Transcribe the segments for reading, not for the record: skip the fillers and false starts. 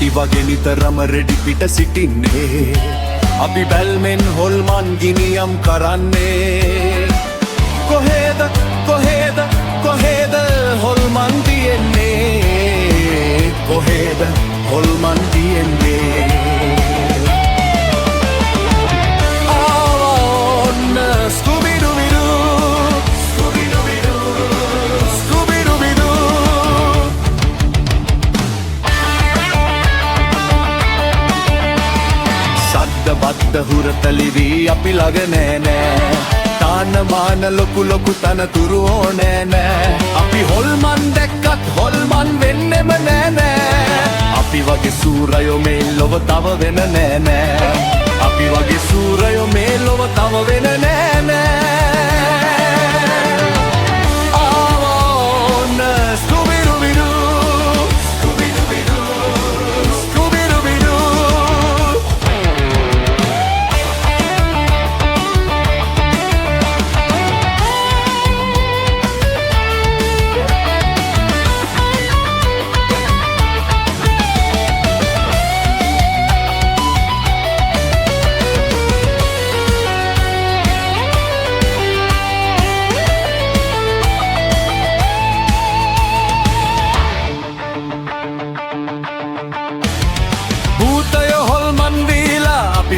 කොටි වගේ නිතරම රෙඩි පිට සිටින්නේ අපි බැල්මෙන් හොල්මන් ගිනියම් කරන්නේ කොහෙද කොහෙද කොහෙද හොල්මන් තියෙන්නේ කොහෙද හොල්මන් තියෙන්නේ බද්ද හුරතලිවී අපි ළඟ නෑ නෑ තාන මාන ලොකු ලොකු තනතුරු ඕනෑ නෑ අපි හොල්මන් දැක්කත් හොල්මන් වෙන්නෙම නෑ නෑ අපි වගේ සූරයෝ මේ ලොව තව වෙන නෑ නෑ අපි වගේ සූරයෝ මේ ලොව තව වෙන නෑ නෑ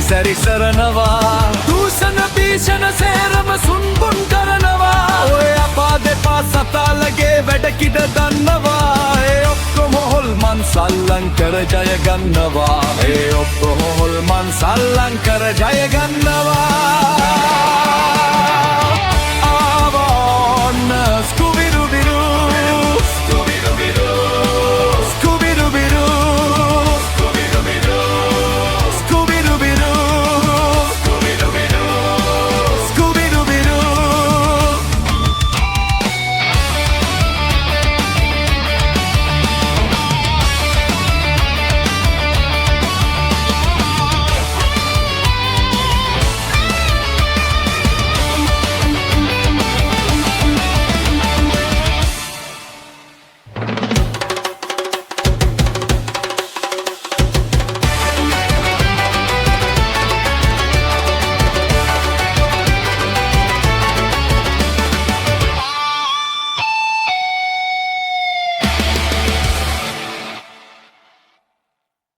සැරිසරනවා දූෂණ භීෂණ සේරම සුන්බුන් කරනවා ඔය අපා දෙපා සතාලගේ වැඩ කිඩ දන්නවා ඒ ඔක්කොම හොල්මන් සල්ලං කර ජය ගන්නවා ඒ ඔක්කොම හොල්මන් සල්ලං කර ජය ගන්නවා ආවොන්න